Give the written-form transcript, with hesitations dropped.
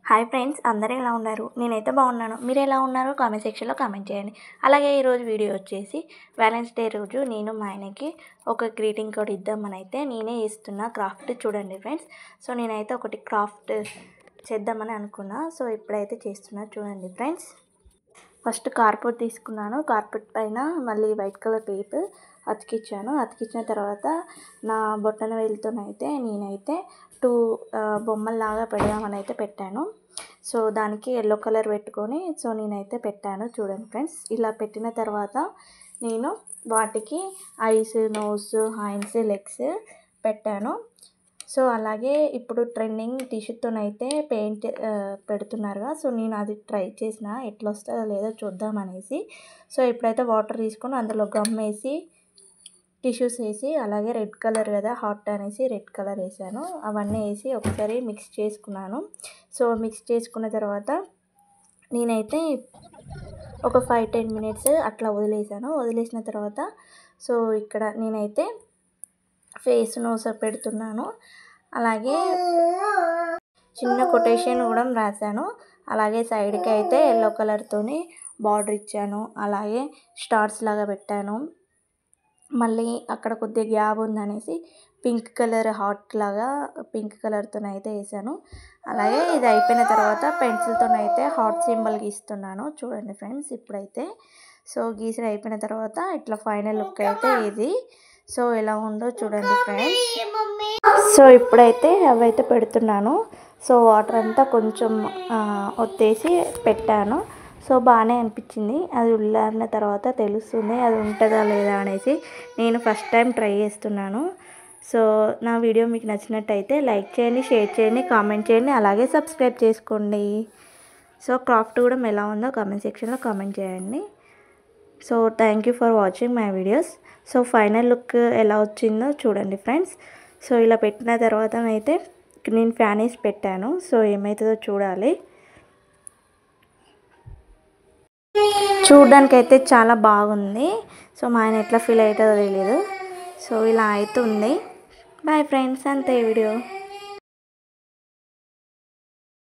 Hi friends, అందరూ ఎలా ఉన్నారు? నేనైతే బాగున్నాను. మీరు ఎలా ఉన్నారో కామెంట్ సెక్షన్లో కామెంట్ చేయండి. అలాగే ఈరోజు వీడియో వచ్చేసి వ్యాలెన్స్ డే రోజు నేను మా ఆయనకి ఒక గ్రీటింగ్ కార్డ్ ఇద్దామని అయితే నేనే ఇస్తున్న క్రాఫ్ట్ చూడండి ఫ్రెండ్స్. సో నేనైతే ఒకటి క్రాఫ్ట్ చేద్దామని అనుకున్నా. సో ఇప్పుడైతే చేస్తున్నా చూడండి ఫ్రెండ్స్. ఫస్ట్ కార్పెట్ తీసుకున్నాను. కార్పెట్ పైన మళ్ళీ వైట్ కలర్ టేప్ అతికించాను. అతికించిన తర్వాత నా బొట్టన వేలుతోనైతే నేనైతే 2 బొమ్మల్లాగా పెడదామని అయితే పెట్టాను. సో దానికి ఎల్లో కలర్ పెట్టుకొని సో నేనైతే పెట్టాను చూడండి ఫ్రెండ్స్. ఇలా పెట్టిన తర్వాత నేను వాటికి ఐస్, నోస్, హ్యాండ్స్, లెగ్స్ పెట్టాను. సో అలాగే ఇప్పుడు ట్రెండింగ్ టిష్యూతోనైతే పెయింట్ పెడుతున్నారుగా. సో నేను అది ట్రై చేసిన ఎట్లా వస్తుందో లేదో చూద్దామనేసి. సో ఇప్పుడైతే వాటర్ తీసుకొని అందులో గమ్ వేసి టిష్యూస్ వేసి అలాగే రెడ్ కలర్ కదా హాట్ అనేసి రెడ్ కలర్ వేసాను. అవన్నీ వేసి ఒకసారి మిక్స్ చేసుకున్నాను. సో మిక్స్ చేసుకున్న తర్వాత నేనైతే ఒక 5-10 మినిట్స్ అట్లా వదిలేసాను. వదిలేసిన తర్వాత సో ఇక్కడ నేనైతే ఫేస్ నోస్ పెడుతున్నాను. అలాగే చిన్న కొటేషన్ కూడా రాశాను. అలాగే సైడ్కి అయితే ఎల్లో కలర్తోని బార్డర్ ఇచ్చాను. అలాగే స్టార్స్ లాగా పెట్టాను. మళ్ళీ అక్కడ కొద్దిగా గ్యాప్ ఉందనేసి పింక్ కలర్ హార్ట్ లాగా పింక్ కలర్తోనైతే వేసాను. అలాగే ఇది అయిపోయిన తర్వాత పెన్సిల్తోనైతే హార్ట్ సింబల్ గీస్తున్నాను చూడండి ఫ్రెండ్స్. ఇప్పుడైతే సో గీసిన అయిపోయిన తర్వాత ఇట్లా ఫైనల్ లుక్ అయితే ఇది. సో ఎలా ఉందో చూడండి ఫ్రెండ్స్. సో ఇప్పుడైతే అవైతే పెడుతున్నాను. సో వాటర్ అంతా కొంచెం ఒత్తేసి పెట్టాను. సో బాగానే అనిపించింది. అది ఉల్లారిన తర్వాత తెలుస్తుంది అది ఉంటుందా లేదా అనేసి. నేను ఫస్ట్ టైం ట్రై చేస్తున్నాను. సో నా వీడియో మీకు నచ్చినట్టయితే లైక్ చేయండి, షేర్ చేయండి, కామెంట్ చేయండి, అలాగే సబ్స్క్రైబ్ చేసుకోండి. సో క్రాఫ్ట్ కూడా ఎలా ఉందో కామెంట్ సెక్షన్లో కామెంట్ చేయండి. So thank you for watching my videos. So final look ఎలా వచ్చిందో చూడండి ఫ్రెండ్స్. సో ఇలా పెట్టిన తర్వాత అయితే నేను ఫ్యాన్ వేసి పెట్టాను. సో ఏమవుతుందో చూడాలి. చూడడానికైతే చాలా బాగుంది. సో మా ఆయన ఎట్లా ఫీల్ అవుతుందో తెలియదు. సో ఇలా అవుతుంది. బాయ్ ఫ్రెండ్స్, అంతే వీడియో.